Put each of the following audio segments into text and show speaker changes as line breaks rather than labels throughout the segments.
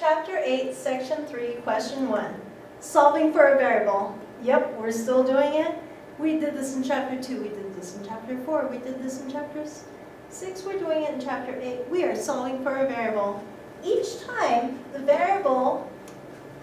Chapter 8, Section 3, Question 1. Solving for a variable. Yep, we're still doing it. We did this in Chapter 2, we did this in Chapter 4, we did this in Chapter 6, we're doing it in Chapter 8. We are solving for a variable. Each time the variable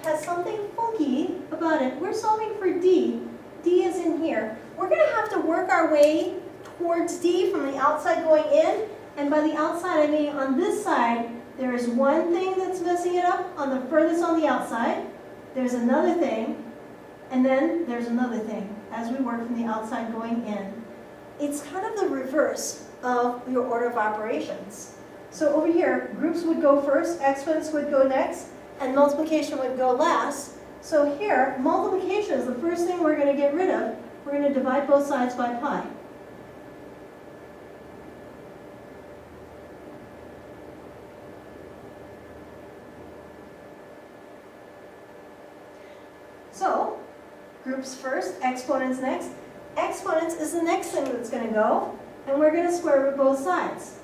has something funky about it, we're solving for D. D is in here. We're going to have to work our way towards D from the outside going in, and by the outside I mean on this side, there is one thing that's messing it up on the furthest on the outside. There's another thing, and then there's another thing as we work from the outside going in. It's kind of the reverse of your order of operations. So over here, groups would go first, exponents would go next, and multiplication would go last. So here, multiplication is the first thing we're going to get rid of. We're going to divide both sides by pi. So, groups first, exponents next. Exponents is the next thing that's going to go, and we're going to square root both sides.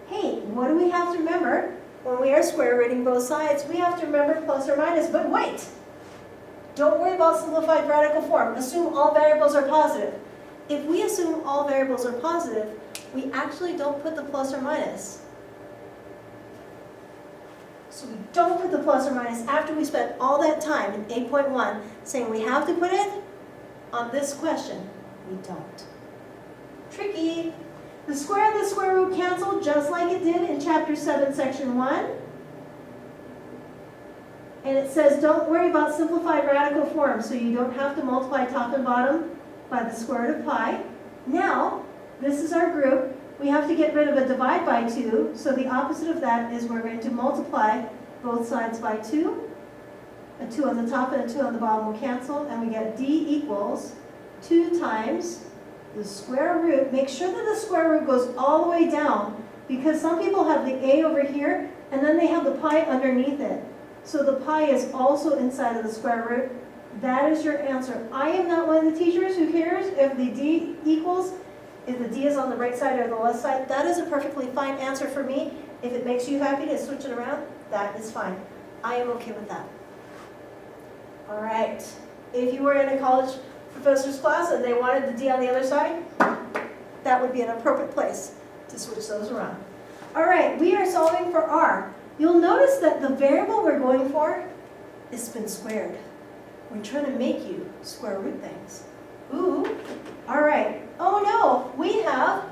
Hey, what do we have to remember? When we are square rooting both sides, we have to remember plus or minus, but wait! Don't worry about simplified radical form. Assume all variables are positive. If we assume all variables are positive, we actually don't put the plus or minus. So we don't put the plus or minus after we spent all that time in 8.1 saying we have to put it on this question. We don't. Tricky. The square and the square root cancel just like it did in Chapter 7, Section 1. And it says don't worry about simplified radical form, so you don't have to multiply top and bottom by the square root of pi. Now, this is our group. We have to get rid of a divide by 2, so the opposite of that is we're going to multiply both sides by 2. A 2 on the top and a 2 on the bottom will cancel, and we get D equals 2 times the square root. Make sure that the square root goes all the way down, because some people have the A over here, and then they have the pi underneath it. So the pi is also inside of the square root. That is your answer. I am not one of the teachers who cares if the D equals, if the D is on the right side or the left side. That is a perfectly fine answer for me. If it makes you happy to switch it around, that is fine. I am okay with that. All right. If you were in a college professor's class and they wanted the D on the other side, that would be an appropriate place to switch those around. All right, we are solving for R. You'll notice that the variable we're going for is been squared. We're trying to make you square root things. Ooh, all right. Oh no, we have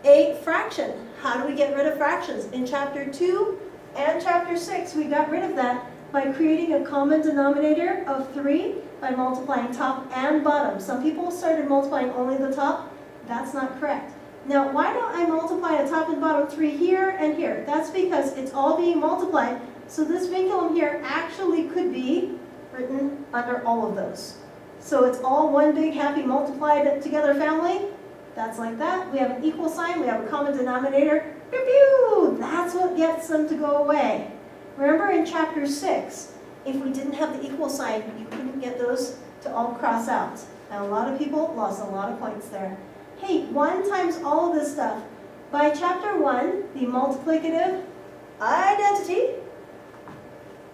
a fraction. How do we get rid of fractions? In Chapter 2 and Chapter 6, we got rid of that by creating a common denominator of 3 by multiplying top and bottom. Some people started multiplying only the top. That's not correct. Now, why don't I multiply the top and bottom 3 here and here? That's because it's all being multiplied, so this vinculum here actually could be written under all of those. So it's all one big happy multiplied together family. That's like that. We have an equal sign, we have a common denominator. Pew, pew! That's what gets them to go away. Remember in Chapter 6, if we didn't have the equal sign, you couldn't get those to all cross out. And a lot of people lost a lot of points there. Hey, 1 times all of this stuff. By Chapter 1, the multiplicative identity,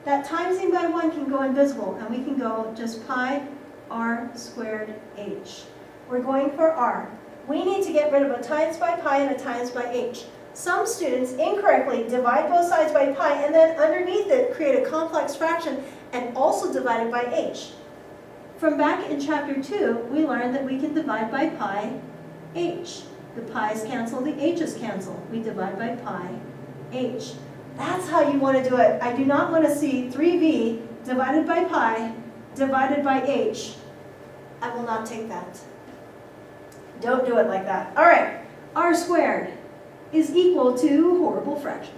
that timesing by 1 can go invisible, and we can go just pi r squared h. We're going for r. We need to get rid of a times by pi and a times by h. Some students incorrectly divide both sides by pi and then underneath it create a complex fraction and also divide it by h. From back in Chapter 2, we learned that we can divide by pi h. The pi's cancel, the h's cancel. We divide by pi h. That's how you want to do it. I do not want to see 3v divided by pi divided by h. I will not take that. Don't do it like that. All right, r squared is equal to horrible fraction.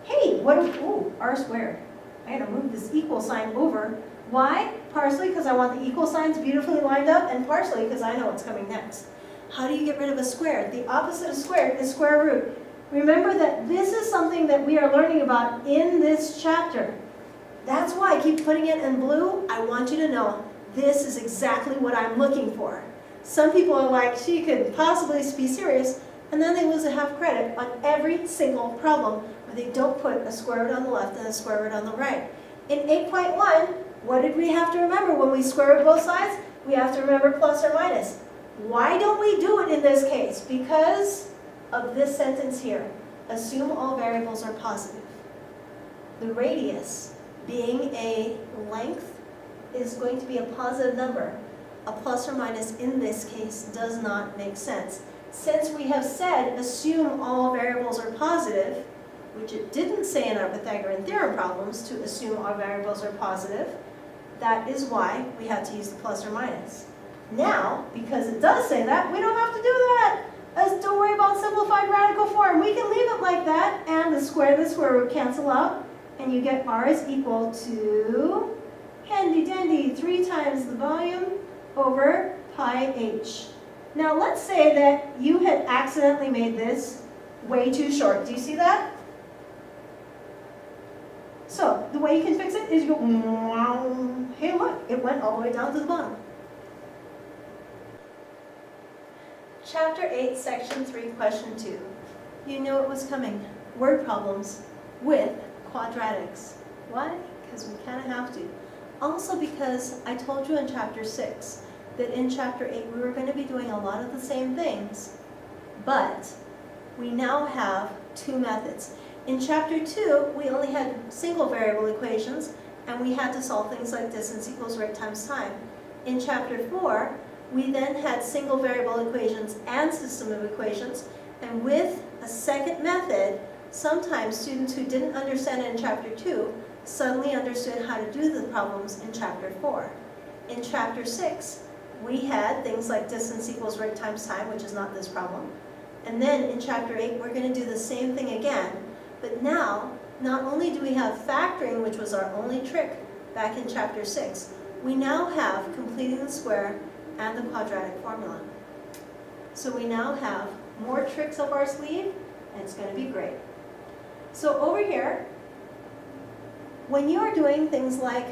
Hey, r squared. I had to move this equal sign over. Why? Partially because I want the equal signs beautifully lined up, and partially because I know what's coming next. How do you get rid of a squared? The opposite of squared is square root. Remember that this is something that we are learning about in this chapter. That's why I keep putting it in blue. I want you to know this is exactly what I'm looking for. Some people are like, she could possibly be serious. and then they lose a half credit on every single problem where they don't put a square root on the left and a square root on the right. In 8.1, what did we have to remember when we square root both sides? We have to remember plus or minus. Why don't we do it in this case? Because of this sentence here. Assume all variables are positive. The radius, being a length, is going to be a positive number. A plus or minus in this case does not make sense. Since we have said assume all variables are positive, which it didn't say in our Pythagorean theorem problems to assume all variables are positive, that is why we had to use the plus or minus. Now, because it does say that, we don't have to do that. Don't worry about simplified radical form. We can leave it like that, and the square root cancel out, and you get r is equal to, handy dandy, 3 times the volume over pi h. Now let's say that you had accidentally made this way too short. Do you see that? So the way you can fix it is you go, hey look, it went all the way down to the bottom. Chapter 8, Section 3, Question 2. You knew it was coming. Word problems with quadratics. Why? Because we kind of have to. Also because I told you in Chapter 6 that in Chapter 8 we were going to be doing a lot of the same things, but we now have 2 methods. In Chapter 2, we only had single variable equations, and we had to solve things like distance equals rate times time. In Chapter 4, we then had single variable equations and system of equations, and with a second method, sometimes students who didn't understand it in Chapter 2 suddenly understood how to do the problems in Chapter 4. In Chapter 6, we had things like distance equals rate times time, which is not this problem. And then in Chapter 8, we're going to do the same thing again, but now, not only do we have factoring, which was our only trick back in Chapter 6, we now have completing the square and the quadratic formula. So we now have more tricks up our sleeve, and it's going to be great. So over here, when you are doing things like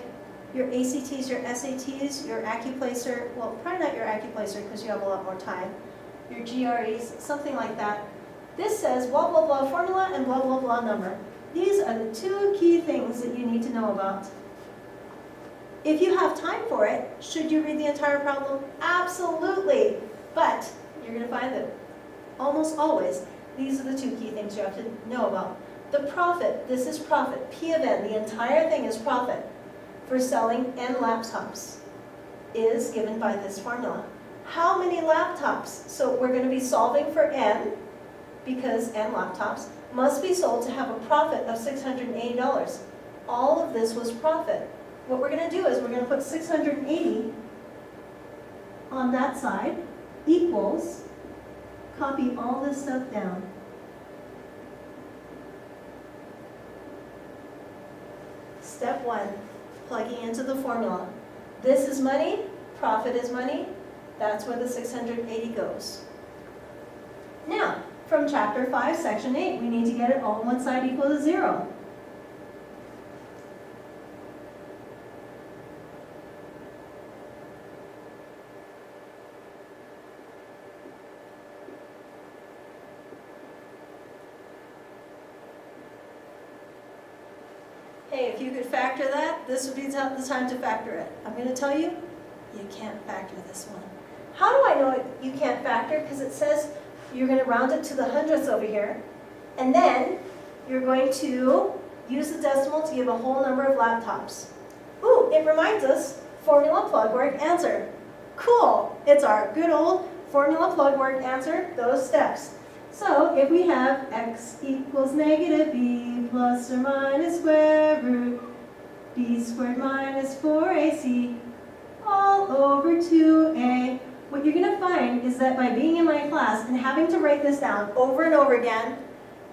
your ACTs, your SATs, your AccuPlacer, well, probably not your AccuPlacer because you have a lot more time, your GREs, something like that, this says blah, blah, blah formula and blah, blah, blah number. These are the 2 key things that you need to know about. If you have time for it, should you read the entire problem? Absolutely. But you're going to find that almost always, these are the 2 key things you have to know about. The profit, this is profit, P of n, the entire thing is profit for selling n laptops, is given by this formula. How many laptops? So we're going to be solving for n, because n laptops must be sold to have a profit of $680. All of this was profit. What we're going to do is we're going to put 680 on that side equals, copy all this stuff down. Step 1, plugging into the formula. This is money, profit is money, that's where the 680 goes. Now, from Chapter 5, Section 8, we need to get it all on one side equal to 0. Hey, if you could factor that, this would be the time to factor it. I'm going to tell you, you can't factor this one. How do I know you can't factor? Because it says you're going to round it to the hundredths over here, and then you're going to use the decimal to give a whole number of laptops. Ooh, it reminds us, formula, plug, work, answer. Cool, it's our good old formula, plug, work, answer, those steps. So if we have x equals negative b plus or minus square root b squared minus 4ac all over 2a, what you're going to find is that by being in my class and having to write this down over and over again,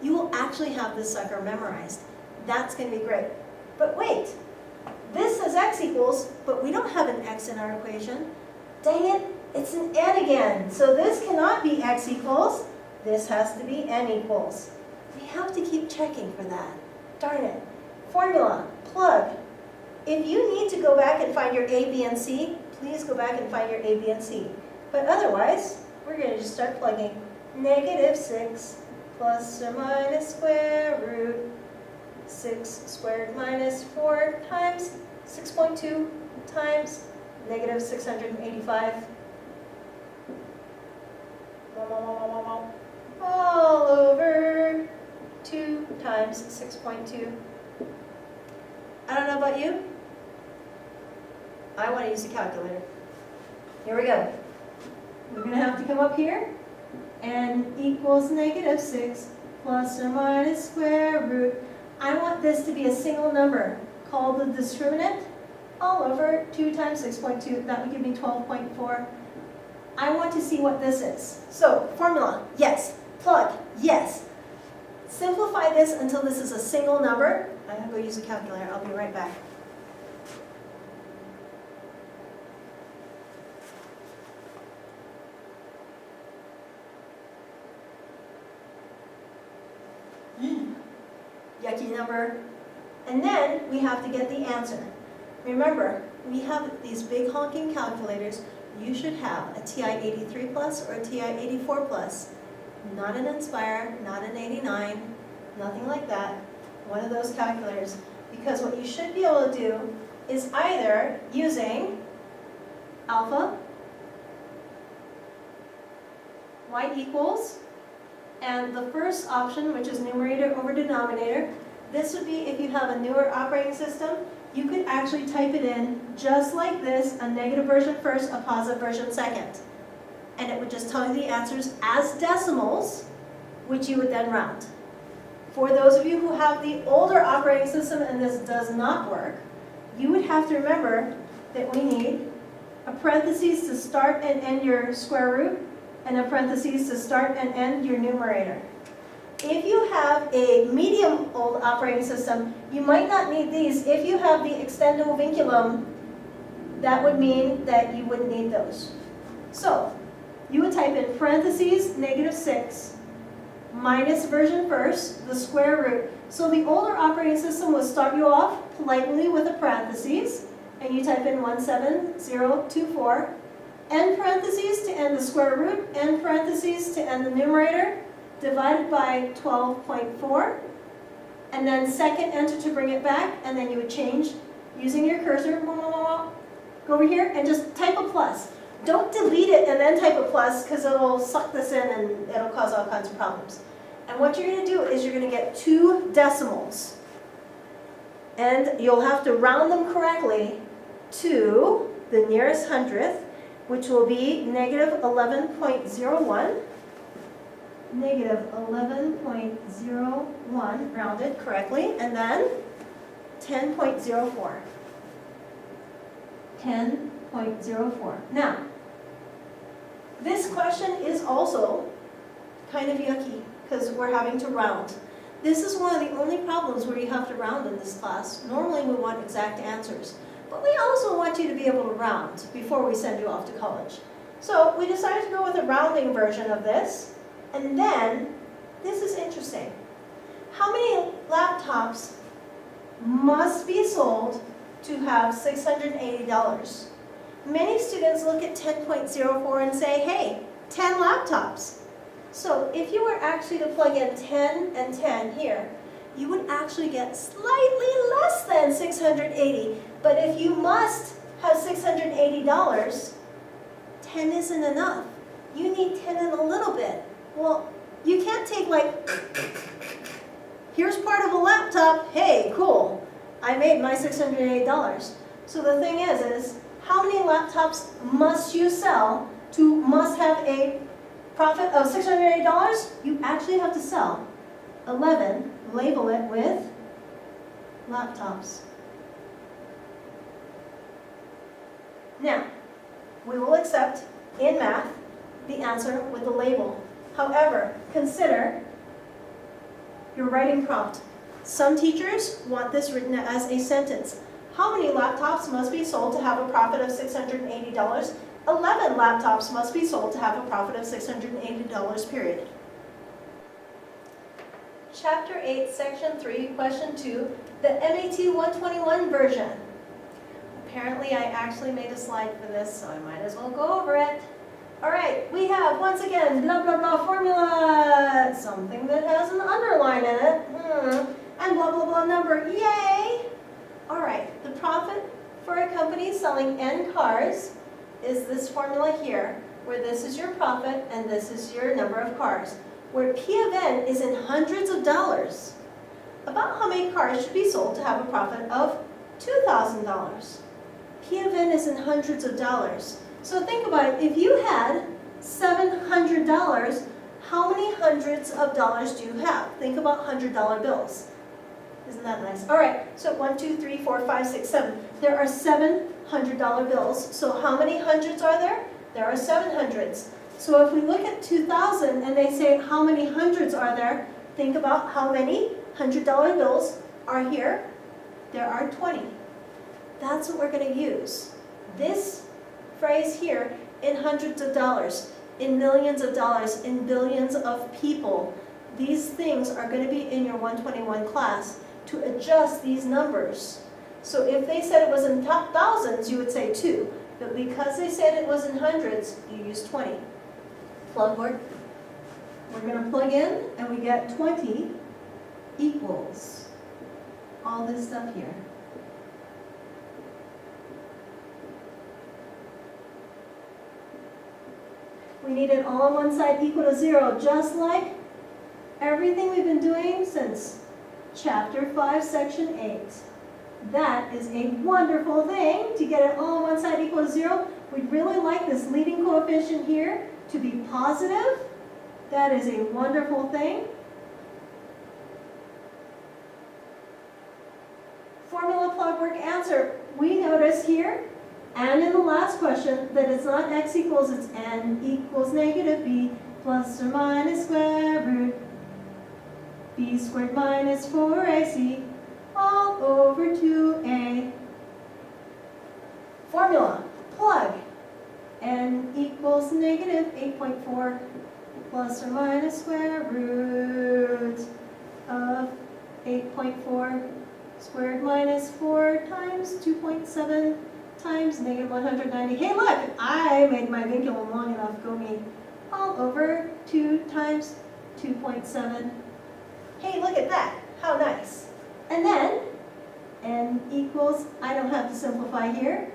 you will actually have this sucker memorized. That's going to be great. But wait, this says x equals, but we don't have an x in our equation. Dang it, it's an n again. So this cannot be x equals. This has to be n equals. We have to keep checking for that. Darn it. Formula, plug. If you need to go back and find your a, b, and c, please go back and find your a, b, and c. But otherwise, we're going to just start plugging. negative 6 plus or minus square root 6 squared minus 4 times 6.2 times negative 685. All over 2 times 6.2. I don't know about you. I want to use a calculator. Here we go. We're going to have to come up here. N equals negative 6 plus or minus square root. I want this to be a single number called the discriminant all over 2 times 6.2. That would give me 12.4. I want to see what this is. So, formula, yes. Plug, yes. Simplify this until this is a single number. I'm going to go use a calculator. I'll be right back. Yucky number. And then we have to get the answer. Remember, we have these big honking calculators. You should have a TI-83 plus or a TI-84 plus. Not an Inspire, not an 89, nothing like that. One of those calculators. Because what you should be able to do is either using alpha, y equals, and the first option, which is numerator over denominator. This would be if you have a newer operating system, you could actually type it in just like this, a negative version first, a positive version second. And it would just tell you the answers as decimals, which you would then round. For those of you who have the older operating system and this does not work, you would have to remember that we need a parentheses to start and end your square root, and a parentheses to start and end your numerator. If you have a medium old operating system, you might not need these. If you have the extendo vinculum, that would mean that you wouldn't need those. So, you would type in parentheses, negative 6, minus version first, the square root. So the older operating system would start you off politely with a parentheses, and you type in 17024, end parentheses to end the square root, end parentheses to end the numerator, divided by 12.4, and then second enter to bring it back, and then you would change using your cursor, go over here and just type a plus. Don't delete it and then type a plus because it'll suck this in and it'll cause all kinds of problems. And what you're going to do is you're going to get 2 decimals. And you'll have to round them correctly to the nearest hundredth, which will be negative 11.01. Negative 11.01 rounded correctly, and then 10.04. 10.04. Now, this question is also kind of yucky because we're having to round. This is one of the only problems where you have to round in this class. Normally we want exact answers, but we also want you to be able to round before we send you off to college. So we decided to go with a rounding version of this, and then, this is interesting. How many laptops must be sold to have $680? Many students look at 10.04 and say, hey, 10 laptops. So if you were actually to plug in 10 and 10 here, you would actually get slightly less than 680. But if you must have $680, 10 isn't enough. You need 10 and a little bit. Well, you can't take like, here's part of a laptop, hey, cool. I made my $680. So the thing is how many laptops must you sell to must have a profit of $680? You actually have to sell 11, label it with laptops. Now, we will accept in math the answer with the label. However, consider your writing prompt. Some teachers want this written as a sentence. How many laptops must be sold to have a profit of $680? 11 laptops must be sold to have a profit of $680, period. Chapter 8, Section 3, Question 2, the MAT 121 version. Apparently I actually made a slide for this, so I might as well go over it. All right, we have 1 once again, blah, blah, blah formula, something that has an underline in it, and blah, blah, blah number, yay! All right, the profit for a company selling N cars is this formula here, where this is your profit and this is your number of cars, where P of N is in hundreds of dollars. About how many cars should be sold to have a profit of $2,000? P of N is in hundreds of dollars. So think about it, if you had $700, how many hundreds of dollars do you have? Think about $100 bills. Isn't that nice? All right, so 1, 2, 3, 4, 5, 6, 7. There are $700 bills. So how many hundreds are there? There are 7 hundreds. So if we look at 2,000 and they say how many hundreds are there, think about how many $100 bills are here. There are 20. That's what we're going to use. This phrase here, in hundreds of dollars, in millions of dollars, in billions of people. These things are going to be in your 121 class to adjust these numbers. So if they said it was in thousands, you would say 2. But because they said it was in hundreds, you use 20. Plug word. We're going to plug in, and we get 20 equals all this stuff here. We need it all on one side equal to 0, just like everything we've been doing since Chapter 5, Section 8. That is a wonderful thing, to get it all on one side equal to 0. We'd really like this leading coefficient here to be positive. That is a wonderful thing. Formula, plug, work, answer. We notice here, and in the last question, that it's not x equals, it's n equals negative b plus or minus square root b squared minus 4ac all over 2a. Formula, plug, n equals negative 8.4 plus or minus square root of 8.4 squared minus 4 times 2.7 times negative 190. Hey look, I made my vinculum long enough, go me. All over 2 times 2.7. Hey, look at that, how nice. And then, n equals, I don't have to simplify here,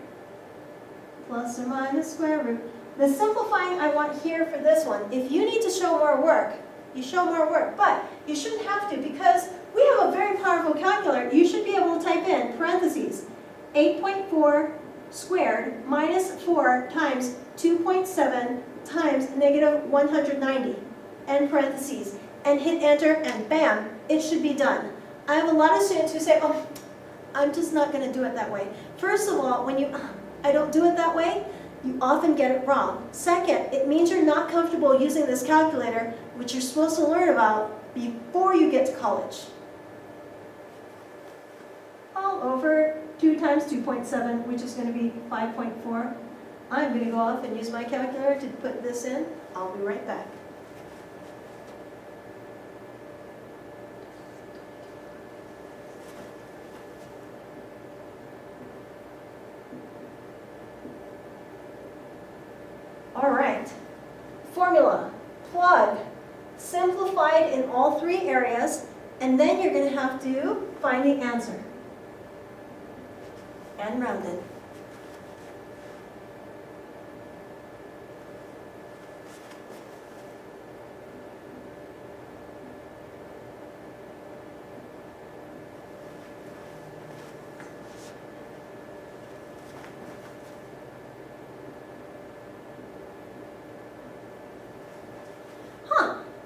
plus or minus square root. The simplifying I want here for this one, if you need to show more work, you show more work, but you shouldn't have to because we have a very powerful calculator. You should be able to type in parentheses 8.4 squared minus 4 times 2.7 times negative 190, end parentheses, and hit enter, and bam, it should be done. I have a lot of students who say, oh, I'm just not going to do it that way. First of all, when I don't do it that way, you often get it wrong. Second, it means you're not comfortable using this calculator, which you're supposed to learn about before you get to college. All over 2 times 2.7, which is going to be 5.4. I'm going to go off and use my calculator to put this in. I'll be right back. All right, formula, plug, simplified in all 3 areas, and then you're going to have to find the answer. And rounded.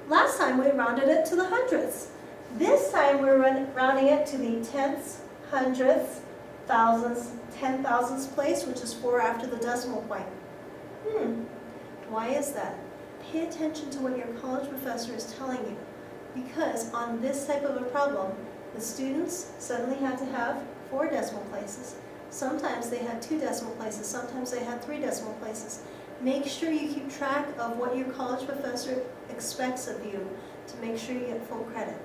Last time we rounded it to the hundredths. This time we're rounding it to the tenths, hundredths, thousandths, 10,000ths place, which is 4 after the decimal point. Why is that? Pay attention to what your college professor is telling you, because on this type of a problem, the students suddenly have to have 4 decimal places. Sometimes they had 2 decimal places, sometimes they had 3 decimal places. Make sure you keep track of what your college professor expects of you to make sure you get full credit.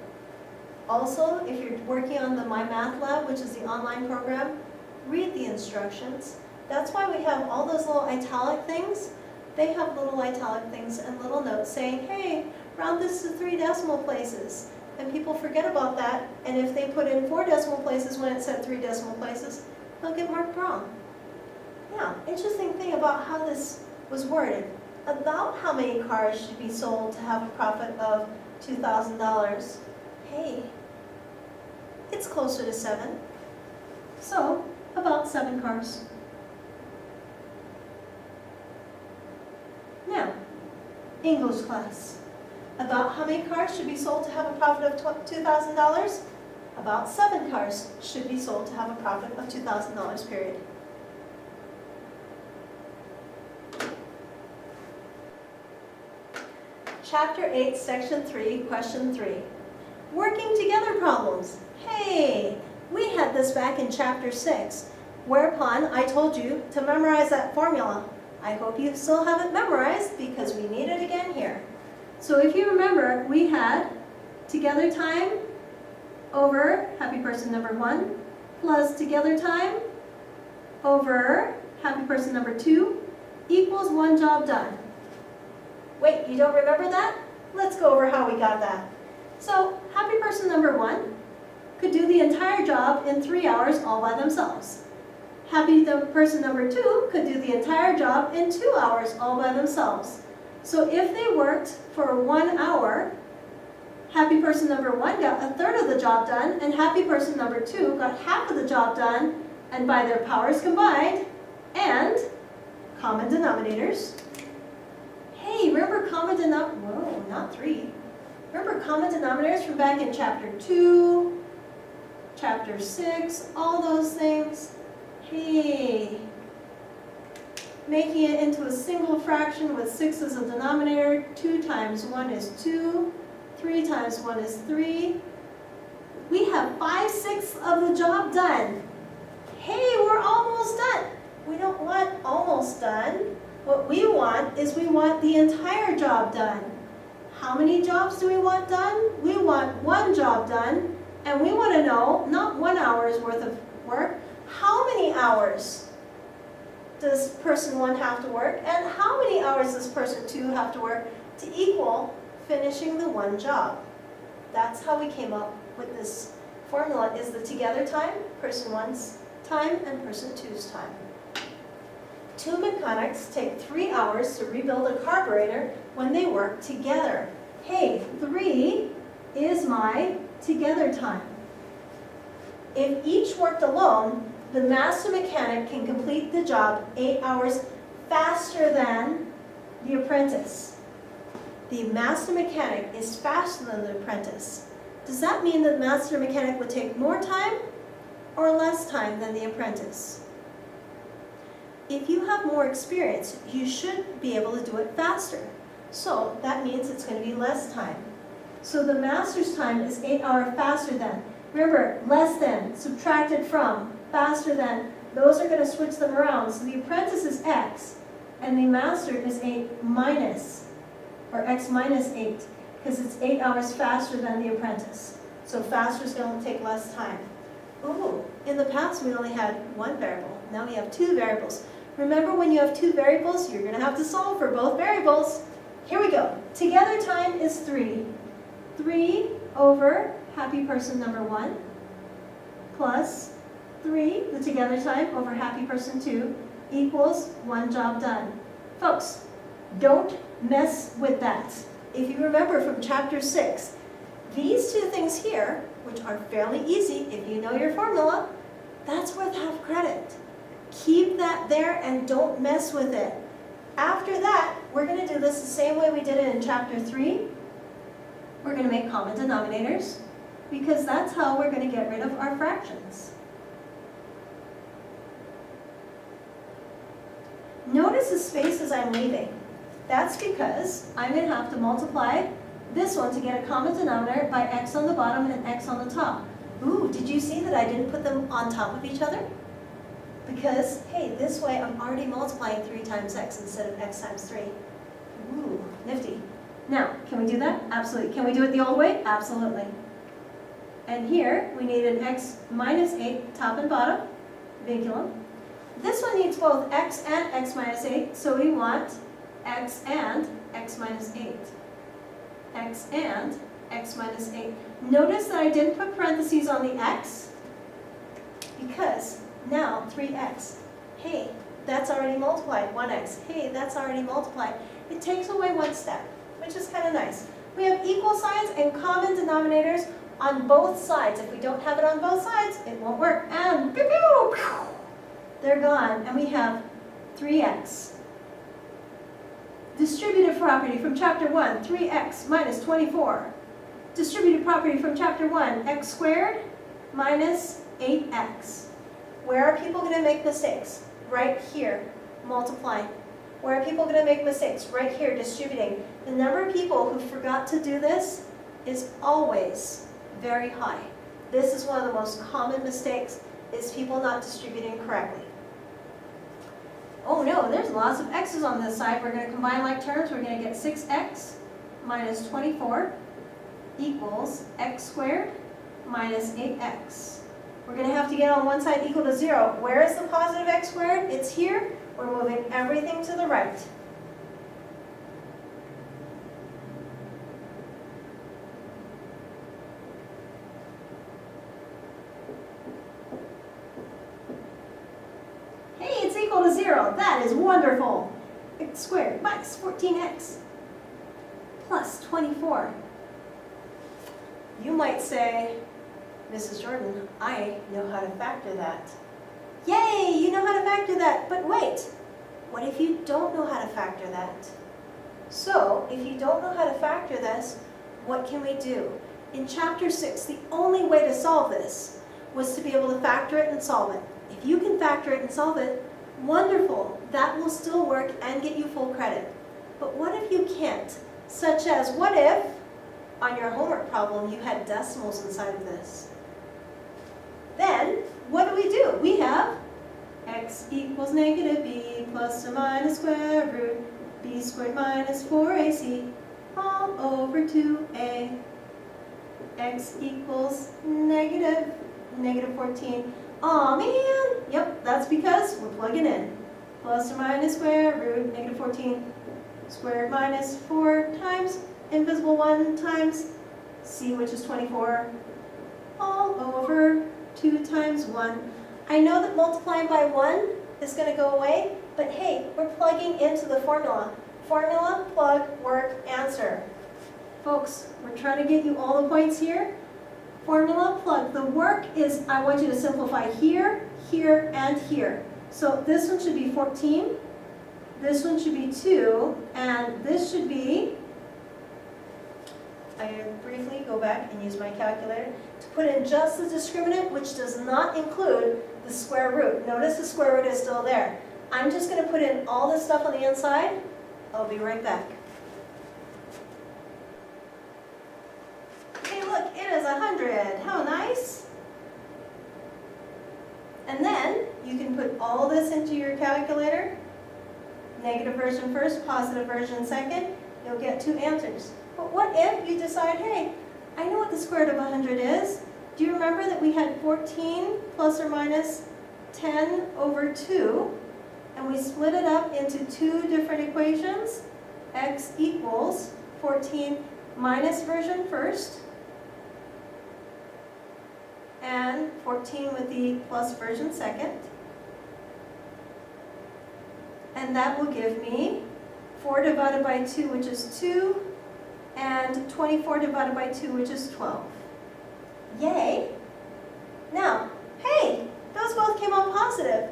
Also, if you're working on the My Math Lab, which is the online program, read the instructions. That's why we have all those little italic things. they have little italic things and little notes saying, hey, round this to 3 decimal places. And people forget about that, and if they put in 4 decimal places when it said 3 decimal places, they'll get marked wrong. Yeah, interesting thing about how this was worded. About how many cars should be sold to have a profit of $2,000? Hey, it's closer to 7. So, about 7 cars. Now, English class. About how many cars should be sold to have a profit of $2,000? About 7 cars should be sold to have a profit of $2,000, period. Chapter 8, Section 3, Question 3. Working together problems. Hey, we had this back in Chapter 6, whereupon I told you to memorize that formula. I hope you still have it memorized because we need it again here. So if you remember, we had together time over happy person number 1 plus together time over happy person number 2 equals 1 job done. Wait, you don't remember that? Let's go over how we got that. So happy person number 1 could do the entire job in 3 hours all by themselves. Happy person number 2 could do the entire job in 2 hours all by themselves. So if they worked for 1 hour, happy person number 1 got 1/3 of the job done, and happy person number 2 got half of the job done, and by their powers combined, and common denominators. Hey, remember common whoa, not 3. Remember common denominators from back in Chapter 2, Chapter 6, all those things? Hey, making it into a single fraction with 6 as a denominator. 2 times 1 is 2. 3 times 1 is 3. We have 5/6 of the job done. Hey, we're almost done. We don't want almost done. What we want is we want the entire job done. How many jobs do we want done? We want 1 job done, and we want to know, not 1 hour's worth of work, how many hours does person 1 have to work, and how many hours does person 2 have to work to equal finishing the 1 job. That's how we came up with this formula, is the together time, person 1's time, and person 2's time. 2 mechanics take 3 hours to rebuild a carburetor when they work together. Hey, 3 is my together time. If each worked alone, the master mechanic can complete the job 8 hours faster than the apprentice. The master mechanic is faster than the apprentice. Does that mean that the master mechanic would take more time or less time than the apprentice? If you have more experience, you should be able to do it faster. So that means it's going to be less time. So the master's time is 8 hours faster than. Remember, less than, subtracted from, faster than. Those are going to switch them around. So the apprentice is x, and the master is 8 minus, or x minus 8, because it's 8 hours faster than the apprentice. So faster is going to take less time. Ooh, in the past we only had 1 variable. Now we have 2 variables. Remember, when you have 2 variables, you're going to have to solve for both variables. Here we go. Together time is 3. 3 over happy person number 1 plus 3, the together time, over happy person 2 equals 1 job done. Folks, don't mess with that. If you remember from Chapter 6, these 2 things here, which are fairly easy if you know your formula, that's worth half credit. Keep that there and don't mess with it. After that, we're going to do this the same way we did it in Chapter 3. We're going to make common denominators, because that's how we're going to get rid of our fractions. Notice the spaces I'm leaving. That's because I'm going to have to multiply this one to get a common denominator by x on the bottom and x on the top. Ooh, did you see that I didn't put them on top of each other? Because, hey, this way I'm already multiplying 3 times x instead of x times 3. Ooh, nifty. Now, can we do that? Absolutely. Can we do it the old way? Absolutely. And here, we need an x minus 8, top and bottom, vinculum. This one needs both x and x minus 8, so we want x and x minus 8. X and x minus 8. Notice that I didn't put parentheses on the x because now 3x. Hey, that's already multiplied. 1x. Hey, that's already multiplied. It takes away one step, which is kind of nice. We have equal signs and common denominators on both sides. If we don't have it on both sides, it won't work. And pew, pew, pew, they're gone. And we have 3x. Distributive property from chapter 1, 3x minus 24. Distributive property from chapter 1, x squared minus 8x. Where are people going to make mistakes? Right here, multiplying. Where are people going to make mistakes? Right here, distributing. The number of people who forgot to do this is always very high. This is one of the most common mistakes, is people not distributing correctly. Oh no, there's lots of x's on this side. We're going to combine like terms. We're going to get 6x minus 24 equals x squared minus 8x. We're going to have to get on one side equal to 0. Where is the positive x squared? It's here. We're moving everything to the right. Hey, it's equal to 0. That is wonderful. X squared minus 14x plus 24. You might say, Mrs. Jordan, I know how to factor that. Yay, you know how to factor that. But wait, what if you don't know how to factor that? So, if you don't know how to factor this, what can we do? In chapter 6, the only way to solve this was to be able to factor it and solve it. If you can factor it and solve it, wonderful. That will still work and get you full credit. But what if you can't? Such as, what if, on your homework problem, you had decimals inside of this? Then, what do? We have x equals negative b plus or minus square root b squared minus 4ac all over 2a. X equals negative 14. Aw, man! Yep, that's because we're plugging in. Plus or minus square root negative 14 squared minus 4 times invisible 1 times c, which is 24, all over 2 times 1. I know that multiplying by 1 is going to go away, but hey, we're plugging into the formula. Formula, plug, work, answer. Folks, we're trying to get you all the points here. Formula, plug. The work is, I want you to simplify here, here, and here. So this one should be 14, this one should be 2, and this should be, I briefly go back and use my calculator to put in just the discriminant, which does not include the square root. Notice the square root is still there. I'm just going to put in all this stuff on the inside. I'll be right back. Hey, look, it is 100. How nice. And then you can put all this into your calculator. Negative version first, positive version second. You'll get 2 answers. But what if you decide, hey, I know what the square root of 100 is. Do you remember that we had 14 plus or minus 10 over 2, and we split it up into 2 different equations? X equals 14 minus version first, and 14 with the plus version second. And that will give me 4 divided by 2, which is 2, and 24 divided by 2, which is 12. Yay! Now, hey, those both came out positive.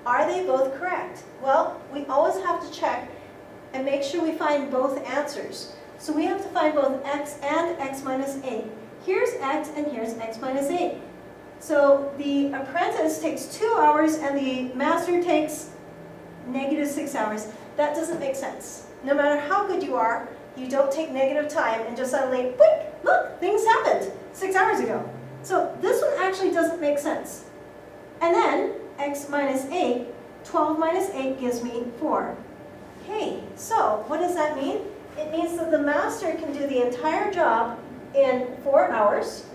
Are they both correct? Well, we always have to check and make sure we find both answers. So we have to find both x and x minus 8. Here's x and here's x minus 8. So the apprentice takes 2 hours and the master takes negative 6 hours. That doesn't make sense. No matter how good you are, you don't take negative time and just suddenly, quick, look, things happened 6 hours ago. So this one actually doesn't make sense. And then x minus 8, 12 minus 8 gives me 4. Okay, so what does that mean? It means that the master can do the entire job in 4 hours,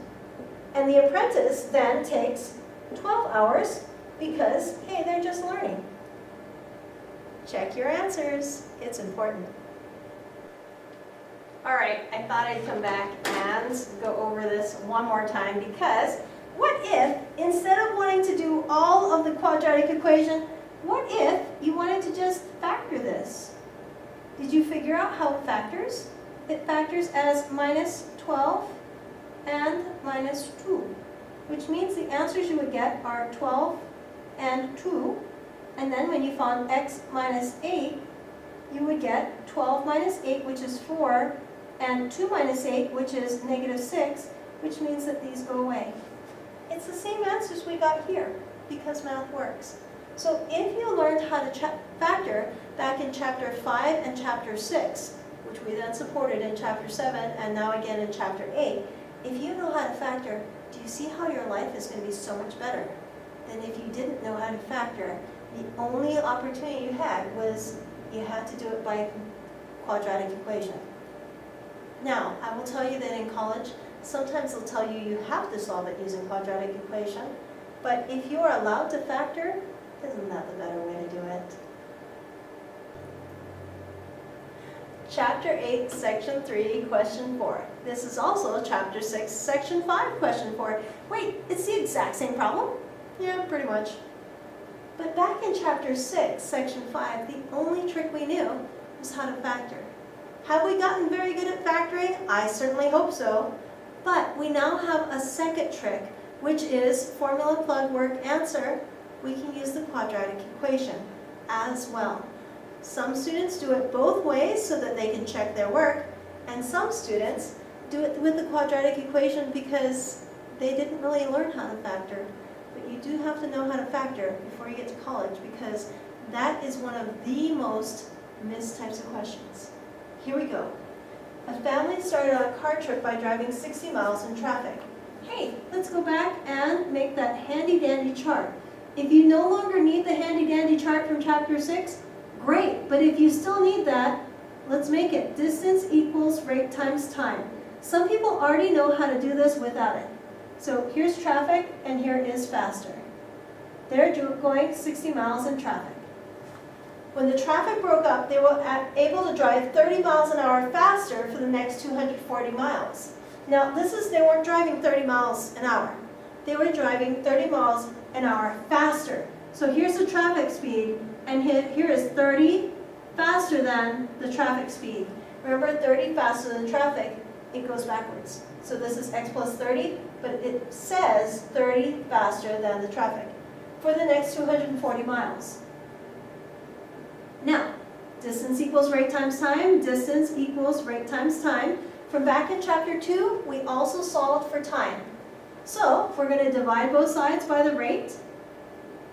and the apprentice then takes 12 hours because, hey, they're just learning. Check your answers. It's important. All right, I thought I'd come back and go over this one more time because what if, instead of wanting to do all of the quadratic equation, what if you wanted to just factor this? Did you figure out how it factors? It factors as minus 12 and minus 2, which means the answers you would get are 12 and 2, and then when you found x minus 8, you would get 12 minus 8, which is 4, and 2 minus 8, which is negative 6, which means that these go away. It's the same answers we got here, because math works. So if you learned how to factor back in chapter 5 and chapter 6, which we then supported in chapter 7 and now again in chapter 8, if you know how to factor, do you see how your life is going to be so much better than if you didn't know how to factor? The only opportunity you had was you had to do it by quadratic equation. Now, I will tell you that in college, sometimes they'll tell you you have to solve it using quadratic equation, but if you are allowed to factor, isn't that the better way to do it? Chapter 8, Section 3, Question 4. This is also Chapter 6, Section 5, Question 4. Wait, it's the exact same problem? Yeah, pretty much. But back in Chapter 6, Section 5, the only trick we knew was how to factor. Have we gotten very good at factoring? I certainly hope so. But we now have a second trick, which is formula, plug, work, answer. We can use the quadratic equation as well. Some students do it both ways so that they can check their work, and some students do it with the quadratic equation because they didn't really learn how to factor. But you do have to know how to factor before you get to college because that is one of the most missed types of questions. Here we go. A family started on a car trip by driving 60 miles in traffic. Hey, let's go back and make that handy-dandy chart. If you no longer need the handy-dandy chart from Chapter 6, great, but if you still need that, let's make it distance equals rate times time. Some people already know how to do this without it. So here's traffic, and here is faster. They're going 60 miles in traffic. When the traffic broke up, they were able to drive 30 miles an hour faster for the next 240 miles. Now, they weren't driving 30 miles an hour. They were driving 30 miles an hour faster. So here's the traffic speed, and here is 30 faster than the traffic speed. Remember, 30 faster than traffic, it goes backwards. So this is x plus 30, but it says 30 faster than the traffic for the next 240 miles. Now, distance equals rate times time, distance equals rate times time. From back in Chapter 2, we also solved for time. So, we're going to divide both sides by the rate,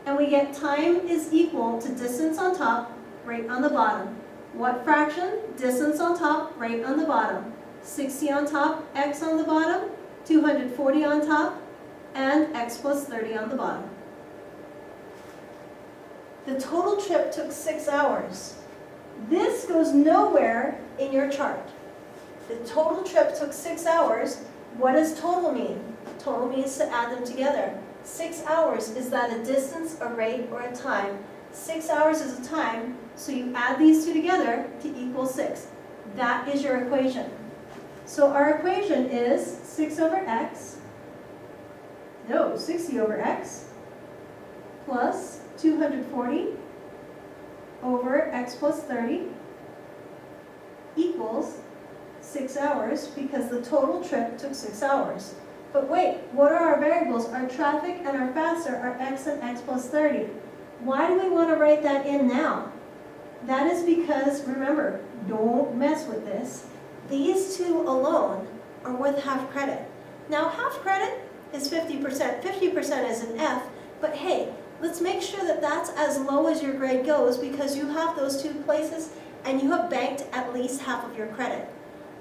and we get time is equal to distance on top, rate on the bottom. What fraction? Distance on top, rate on the bottom. 60 on top, x on the bottom, 240 on top, and x plus 30 on the bottom. The total trip took 6 hours. This goes nowhere in your chart. The total trip took 6 hours. What does total mean? Total means to add them together. 6 hours, is that a distance, a rate, or a time? 6 hours is a time, so you add these two together to equal 6. That is your equation. So our equation is 60 over x plus 240 over x plus 30 equals 6 hours because the total trip took 6 hours. But wait, what are our variables? Our traffic and our faster are x and x plus 30. Why do we want to write that in now? That is because, remember, don't mess with this. These two alone are worth half credit. Now, half credit is 50%. 50% is an F, but hey, let's make sure that that's as low as your grade goes because you have those two places and you have banked at least half of your credit.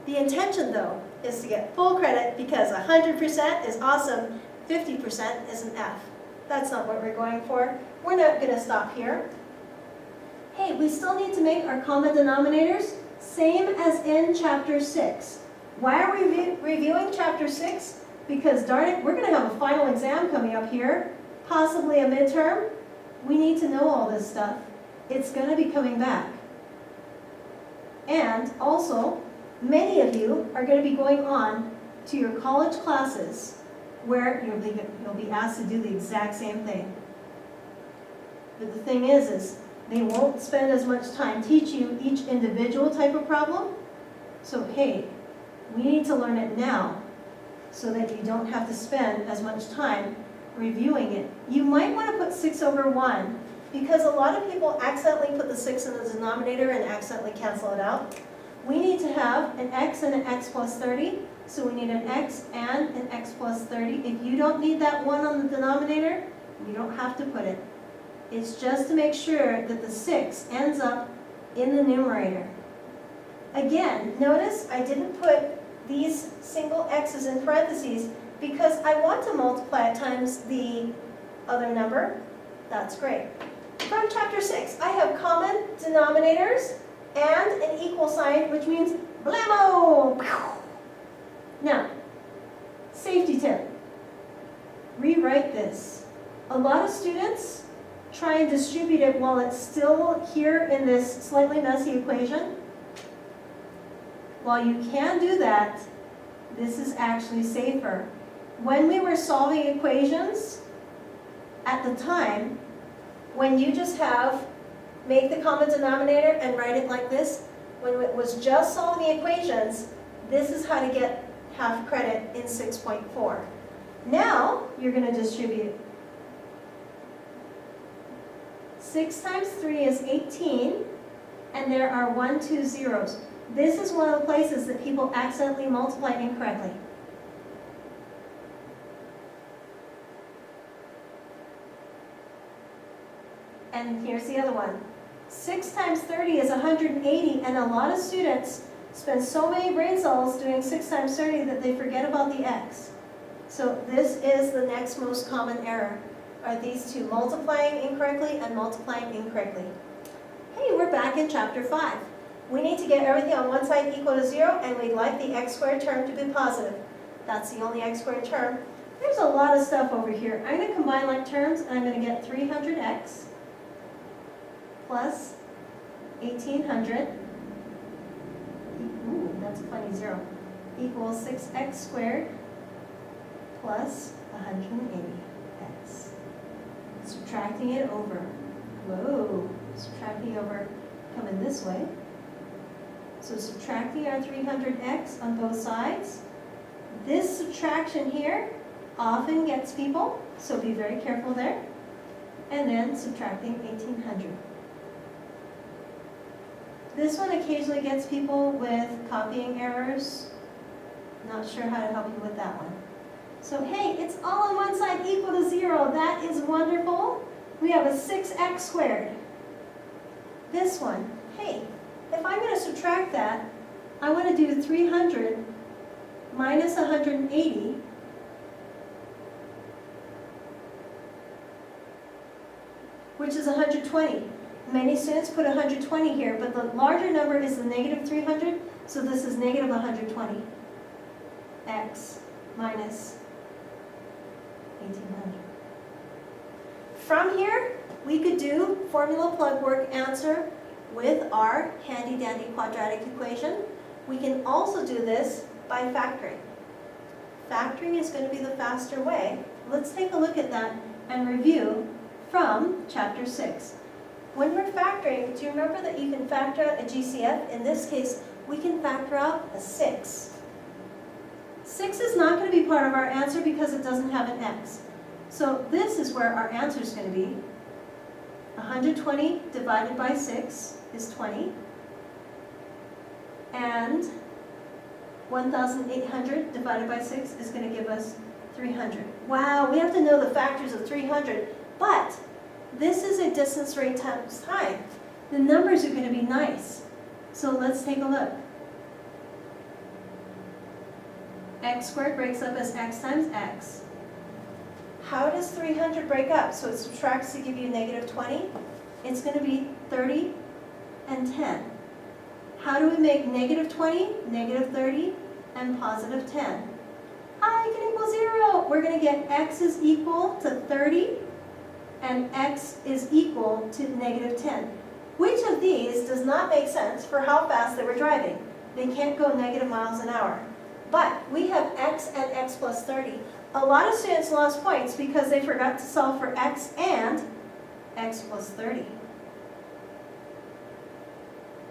The intention, though, is to get full credit because 100% is awesome, 50% is an F. That's not what we're going for. We're not going to stop here. Hey, we still need to make our common denominators, same as in Chapter 6. Why are we reviewing Chapter 6? Because, darn it, we're going to have a final exam coming up here, possibly a midterm. We need to know all this stuff. it's going to be coming back. And also, many of you are going to be going on to your college classes where you'll be asked to do the exact same thing. But the thing is they won't spend as much time teaching you each individual type of problem. So hey, we need to learn it now so that you don't have to spend as much time reviewing it. You might want to put 6 over 1 because a lot of people accidentally put the 6 in the denominator and accidentally cancel it out. We need to have an x and an x plus 30, so we need an x and an x plus 30. If you don't need that 1 on the denominator, you don't have to put it. It's just to make sure that the 6 ends up in the numerator. Again, notice I didn't put these single x's in parentheses because I want to multiply it times the other number. That's great. From chapter 6, I have common denominators and an equal sign, which means blammo! Now, safety tip. Rewrite this. A lot of students try and distribute it while it's still here in this slightly messy equation. While you can do that, this is actually safer. When we were solving equations, at the time, when you just make the common denominator and write it like this, when it was just solving the equations, this is how to get half credit in 6.4. Now, you're going to distribute. 6 times 3 is 18, and there are 1, 2 zeros. This is one of the places that people accidentally multiply incorrectly. And here's the other one. 6 times 30 is 180, and a lot of students spend so many brain cells doing 6 times 30 that they forget about the x. So this is the next most common error, are these two, multiplying incorrectly and multiplying incorrectly. Hey, we're back in chapter 5. We need to get everything on one side equal to 0, and we'd like the x squared term to be positive. That's the only x squared term. There's a lot of stuff over here. I'm going to combine like terms, and I'm going to get 300x plus 1800, ooh, that's a funny 0, equals 6x squared plus 180x. Subtracting it over. Whoa, subtracting over, coming this way. So subtracting our 300x on both sides. This subtraction here often gets people, so be very careful there. And then subtracting 1800. This one occasionally gets people with copying errors. Not sure how to help you with that one. So hey, it's all on one side equal to 0. That is wonderful. We have a 6x squared. This one, hey, if I'm going to subtract that, I want to do 300 minus 180, which is 120. Many students put 120 here, but the larger number is the negative 300, so this is negative 120. X minus 1800. From here, we could do formula plug work answer with our handy dandy quadratic equation. We can also do this by factoring. Factoring is going to be the faster way. Let's take a look at that and review from chapter 6. When we're factoring, do you remember that you can factor out a GCF? In this case, we can factor out a 6. 6 is not going to be part of our answer because it doesn't have an x. So this is where our answer is going to be. 120 divided by 6 is 20. And 1,800 divided by 6 is going to give us 300. Wow, we have to know the factors of 300. But this is a distance rate times time. The numbers are going to be nice. So let's take a look. X squared breaks up as x times x. How does 300 break up? So it subtracts to give you negative 20. It's going to be 30 and 10. How do we make negative 20, negative 30, and positive 10? I can equal 0. We're going to get x is equal to 30, and x is equal to negative 10. Which of these does not make sense for how fast they were driving? They can't go negative miles an hour. But we have x and x plus 30. A lot of students lost points because they forgot to solve for x and x plus 30.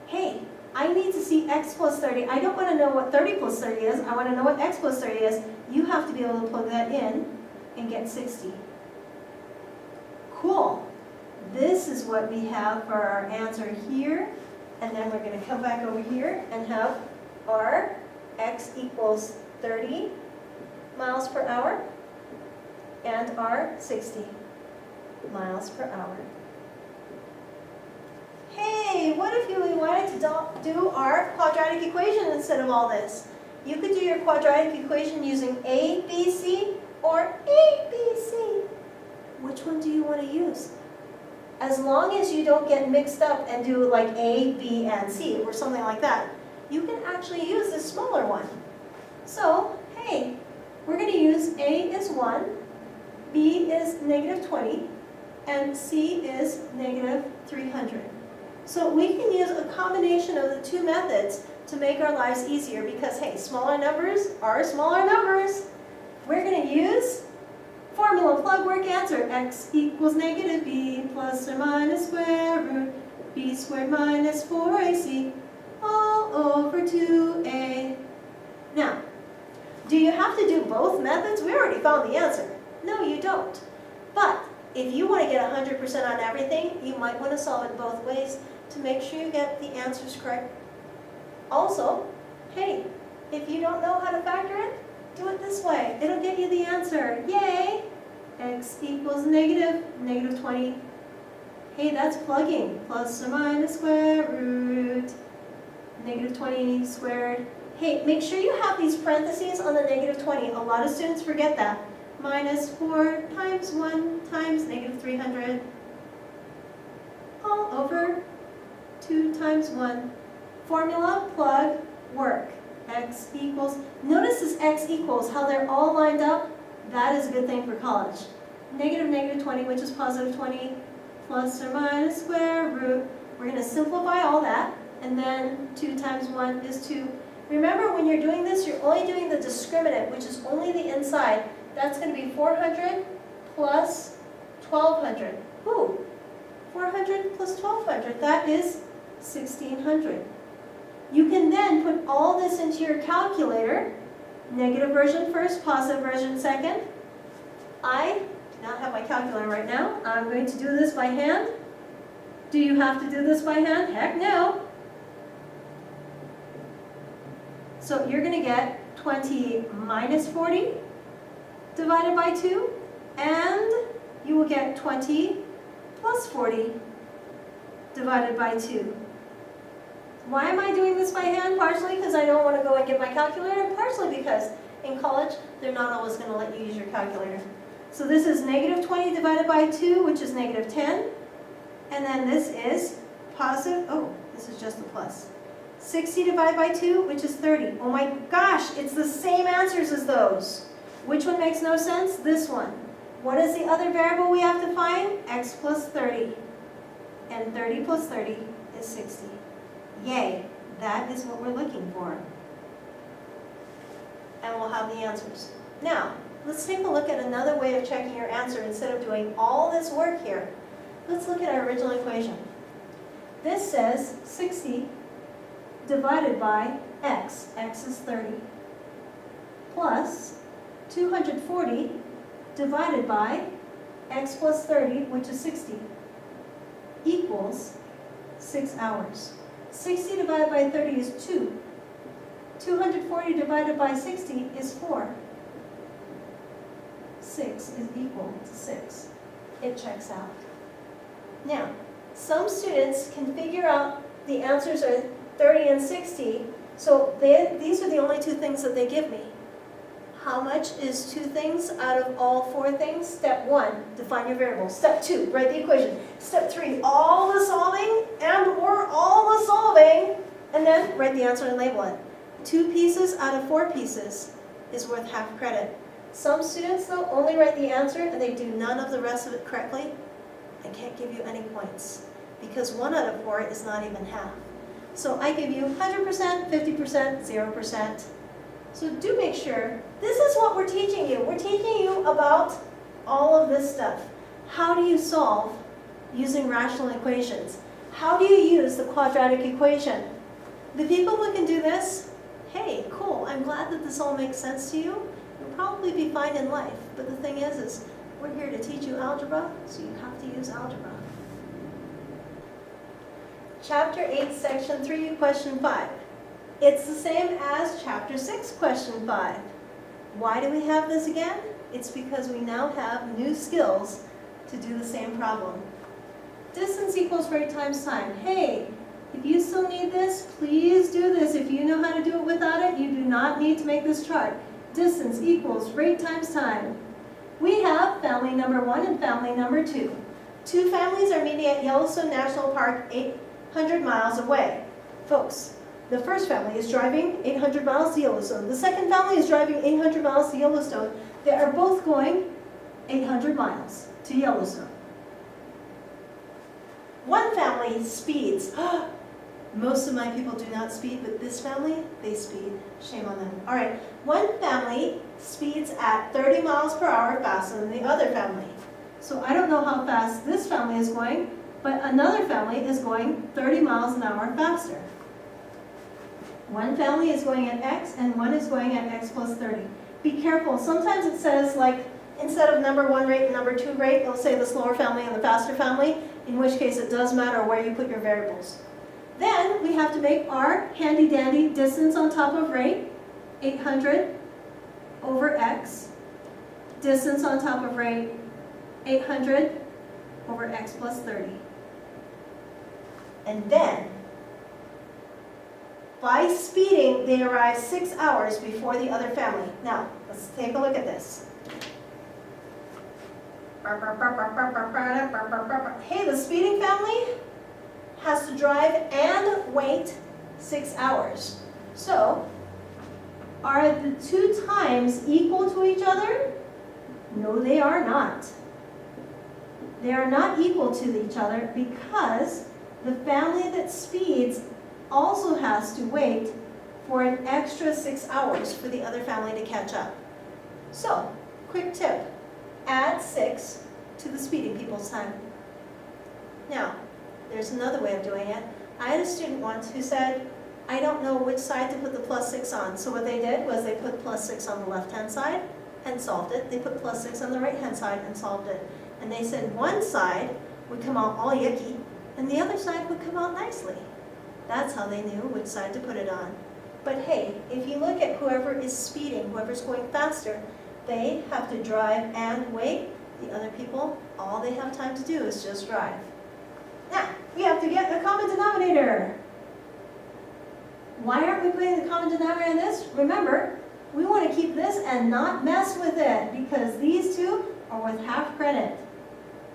Hey, I need to see x plus 30. I don't want to know what 30 plus 30 is. I want to know what x plus 30 is. You have to be able to plug that in and get 60. Cool. This is what we have for our answer here. And then we're going to come back over here and have our x equals 30 miles per hour and our 60 miles per hour. Hey, what if we wanted to do our quadratic equation instead of all this? You could do your quadratic equation using A, B, C, or A, B, C. Which one do you want to use? As long as you don't get mixed up and do like A, B, and C, or something like that, you can actually use this smaller one. So, hey, we're going to use A is 1, B is negative 20, and C is negative 300. So we can use a combination of the two methods to make our lives easier because, hey, smaller numbers are smaller numbers. We're going to use formula, plug, work, answer. X equals negative b plus or minus square root b squared minus 4ac all over 2a. Now, do you have to do both methods? We already found the answer. No, you don't. But if you want to get 100% on everything, you might want to solve it both ways to make sure you get the answers correct. Also, hey, if you don't know how to factor it, do it this way. It'll get you the answer. Yay! X equals negative 20. Hey, that's plugging. Plus or minus square root negative 20 squared. Hey, make sure you have these parentheses on the negative 20. A lot of students forget that. Minus 4 times 1 times negative 300 all over 2 times 1. Formula, plug, work. X equals, notice this x equals, how they're all lined up. That is a good thing for college. Negative 20, which is positive 20, plus or minus square root. We're going to simplify all that, and then 2 times 1 is 2. Remember, when you're doing this, you're only doing the discriminant, which is only the inside. That's going to be 400 plus 1200. Ooh, 400 plus 1200, that is 1600. You can then put all this into your calculator. Negative version first, positive version second. I do not have my calculator right now. I'm going to do this by hand. Do you have to do this by hand? Heck no. So you're going to get 20 minus 40 divided by 2, and you will get 20 plus 40 divided by 2. Why am I doing this by hand? Partially because I don't want to go and get my calculator, and partially because in college, they're not always going to let you use your calculator. So this is negative 20 divided by 2, which is negative 10. And then this is positive, oh, this is just a plus. 60 divided by 2, which is 30. Oh my gosh, it's the same answers as those. Which one makes no sense? This one. What is the other variable we have to find? X plus 30. And 30 plus 30 is 60. Yay, that is what we're looking for. And we'll have the answers. Now, let's take a look at another way of checking your answer instead of doing all this work here. Let's look at our original equation. This says 60 divided by x, x is 30, plus 240 divided by x plus 30, which is 60, equals 6 hours. 60 divided by 30 is 2. 240 divided by 60 is 4. 6 is equal to 6. It checks out. Now, some students can figure out the answers are 30 and 60, so these are the only two things that they give me. How much is 2 things out of all 4 things? Step 1, define your variable. Step 2, write the equation. Step 3, all the solving and/or all the solving, and then write the answer and label it. 2 pieces out of 4 pieces is worth half credit. Some students, though, only write the answer and they do none of the rest of it correctly. I can't give you any points. because 1 out of 4 is not even half. So I give you 100%, 50%, 0%. So do make sure, this is what we're teaching you. We're teaching you about all of this stuff. How do you solve using rational equations? How do you use the quadratic equation? The people who can do this, hey, cool, I'm glad that this all makes sense to you. You'll probably be fine in life. But the thing is we're here to teach you algebra, so you have to use algebra. Chapter 8, Section 3, Question 5. It's the same as Chapter 6, Question 5. Why do we have this again? It's because we now have new skills to do the same problem. Distance equals rate times time. Hey, if you still need this, please do this. If you know how to do it without it, you do not need to make this chart. Distance equals rate times time. We have family number 1 and family number 2. Two families are meeting at Yellowstone National Park 800 miles away. Folks, the first family is driving 800 miles to Yellowstone. The second family is driving 800 miles to Yellowstone. They are both going 800 miles to Yellowstone. One family speeds. Most of my people do not speed, but this family, they speed. Shame on them. All right, one family speeds at 30 miles per hour faster than the other family. So I don't know how fast this family is going, but another family is going 30 miles an hour faster. One family is going at x and one is going at x plus 30. Be careful. Sometimes it says, like, instead of number 1 rate and number 2 rate, it'll say the slower family and the faster family, in which case it does matter where you put your variables. Then we have to make our handy dandy distance on top of rate, 800 over x. Distance on top of rate, 800 over x plus 30. And then, by speeding, they arrive 6 hours before the other family. Now, let's take a look at this. Hey, the speeding family has to drive and wait 6 hours. So, are the two times equal to each other? No, they are not. They are not equal to each other because the family that speeds also has to wait for an extra 6 hours for the other family to catch up. So, quick tip, add 6 to the speeding people's time. Now, there's another way of doing it. I had a student once who said, I don't know which side to put the plus 6 on. So what they did was they put plus 6 on the left-hand side and solved it. They put plus 6 on the right-hand side and solved it. And they said one side would come out all yucky and the other side would come out nicely. That's how they knew which side to put it on. But hey, if you look at whoever is speeding, whoever's going faster, they have to drive and wait. The other people, all they have time to do is just drive. Now, we have to get a common denominator. Why aren't we putting the common denominator in this? Remember, we want to keep this and not mess with it because these two are worth half credit.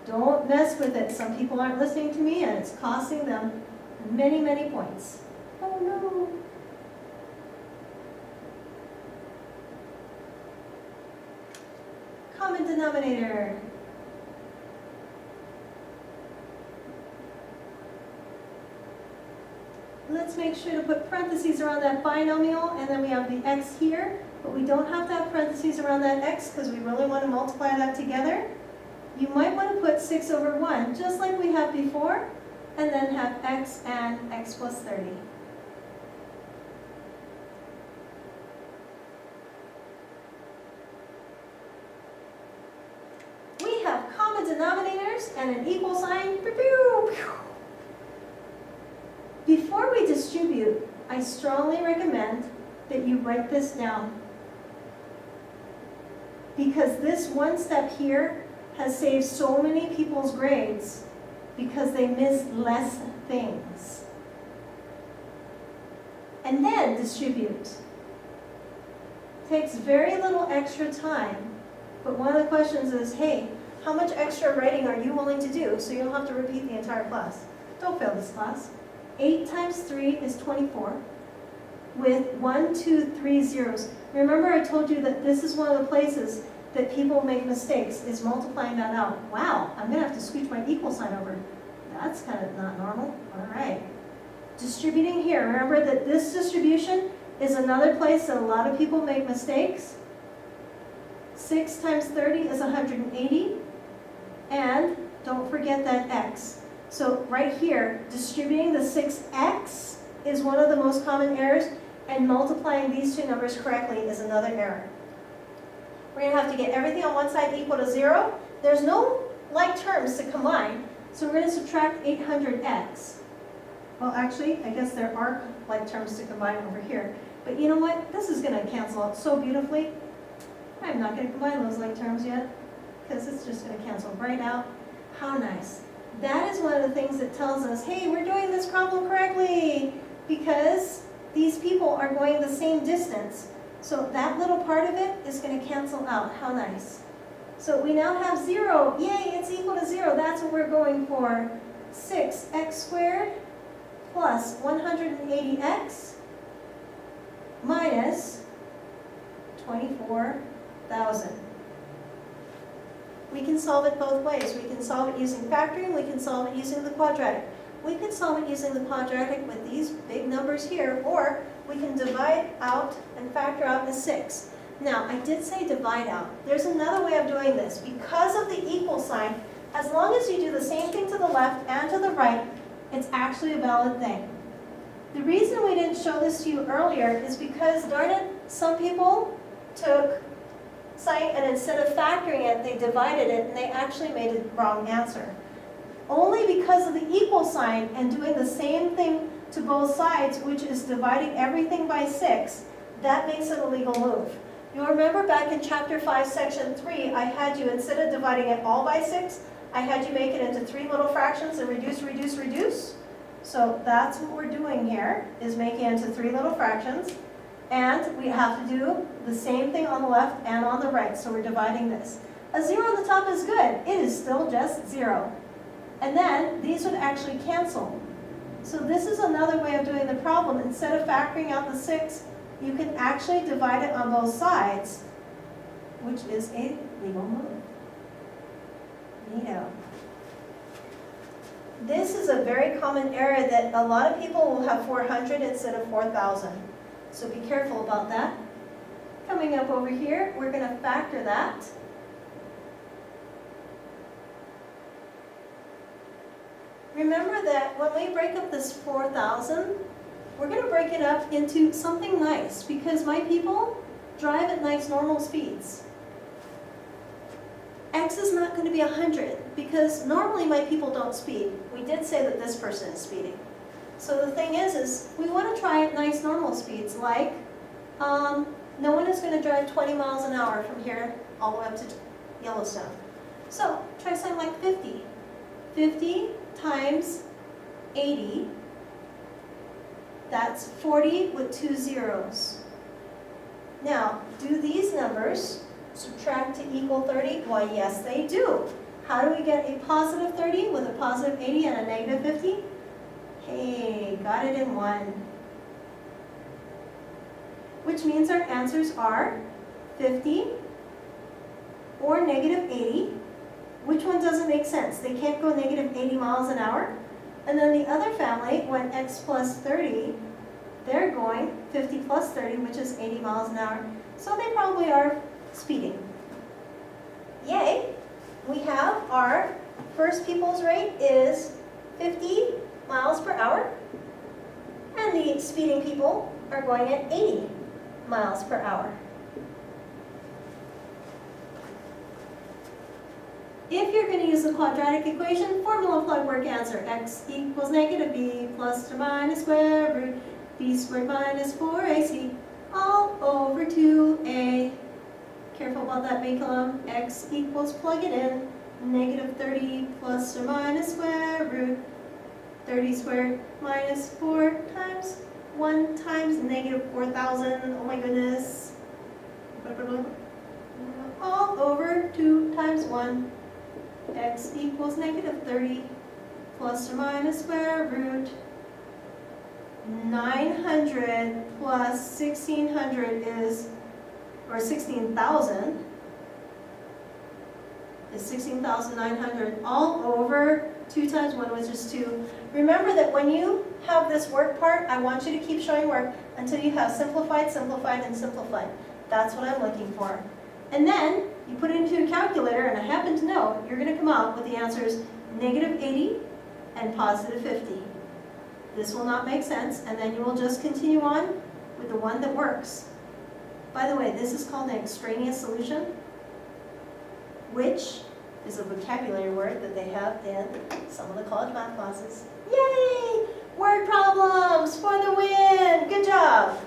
Don't mess with it. Some people aren't listening to me and it's costing them many, many points. Oh no. Common denominator. Let's make sure to put parentheses around that binomial, and then we have the x here, but we don't have to have parentheses around that x because we really want to multiply that together. You might want to put 6 over 1, just like we have before, and then have x and x plus 30. We have common denominators and an equal sign. Before we distribute, I strongly recommend that you write this down. Because this one step here has saved so many people's grades because they missed less things. And then distribute. Takes very little extra time, but one of the questions is, hey, how much extra writing are you willing to do so you don't have to repeat the entire class? Don't fail this class. 8 times 3 is 24 with 1, 2, 3 zeros. Remember I told you that this is one of the places that people make mistakes, is multiplying that out. Wow, I'm going to have to switch my equal sign over. That's kind of not normal. All right. Distributing here. Remember that this distribution is another place that a lot of people make mistakes. 6 times 30 is 180. And don't forget that x. So right here, distributing the 6x is one of the most common errors, and multiplying these two numbers correctly is another error. We're going to have to get everything on one side equal to 0. There's no like terms to combine, so we're going to subtract 800x. Well, actually, I guess there are like terms to combine over here. But you know what? This is going to cancel out so beautifully. I'm not going to combine those like terms yet, because it's just going to cancel right out. How nice. That is one of the things that tells us, hey, we're doing this problem correctly, because these people are going the same distance. So that little part of it is going to cancel out. How nice. So we now have 0. Yay, it's equal to 0. That's what we're going for. 6x squared plus 180x minus 24,000. We can solve it both ways. We can solve it using factoring. We can solve it using the quadratic. We could solve it using the quadratic with these big numbers here, or we can divide out and factor out a 6. Now, I did say divide out. There's another way of doing this. Because of the equal sign, as long as you do the same thing to the left and to the right, it's actually a valid thing. The reason we didn't show this to you earlier is because, darn it, some people took sign and instead of factoring it, they divided it and they actually made a wrong answer. Only because of the equal sign and doing the same thing to both sides, which is dividing everything by 6, that makes it a legal move. You'll remember back in chapter 5, section 3, I had you, instead of dividing it all by 6, I had you make it into 3 little fractions and reduce, reduce, reduce. So that's what we're doing here, is making it into 3 little fractions. And we have to do the same thing on the left and on the right, so we're dividing this. A 0 on the top is good. It is still just 0. And then these would actually cancel. So this is another way of doing the problem. Instead of factoring out the 6, you can actually divide it on both sides, which is a legal move. Neato. This is a very common error that a lot of people will have 400 instead of 4,000. So be careful about that. Coming up over here, we're going to factor that. Remember that when we break up this 4,000, we're going to break it up into something nice, because my people drive at nice normal speeds. X is not going to be 100, because normally my people don't speed. We did say that this person is speeding. So the thing is we want to try at nice normal speeds, like no one is going to drive 20 miles an hour from here all the way up to Yellowstone. So try something like 50. 50 times 80, that's 40 with 2 zeros. Now, do these numbers subtract to equal 30? Why, yes, they do. How do we get a positive 30 with a positive 80 and a negative 50? Hey, got it in one. Which means our answers are 50 or negative 80. Which one doesn't make sense? They can't go negative 80 miles an hour. And then the other family, when x plus 30, they're going 50 plus 30, which is 80 miles an hour. So they probably are speeding. Yay! We have our first people's rate is 50 miles per hour. And the speeding people are going at 80 miles per hour. If you're going to use the quadratic equation, formula plug work answer. X equals negative b plus or minus square root b squared minus 4ac all over 2a. Careful about that big column. X equals, plug it in, negative 30 plus or minus square root 30 squared minus 4 times 1 times negative 4,000. Oh my goodness. All over 2 times 1. X equals negative 30 plus or minus square root 900 plus 1,600 is, or 16,000 is 16,900 all over 2 times 1, which is 2. Remember that when you have this work part, I want you to keep showing work until you have simplified, simplified, and simplified. That's what I'm looking for. And then you put it into a calculator, and I happen to know you're going to come out with the answers negative 80 and positive 50. This will not make sense, and then you will just continue on with the one that works. By the way, this is called an extraneous solution, which is a vocabulary word that they have in some of the college math classes. Yay! Word problems for the win! Good job!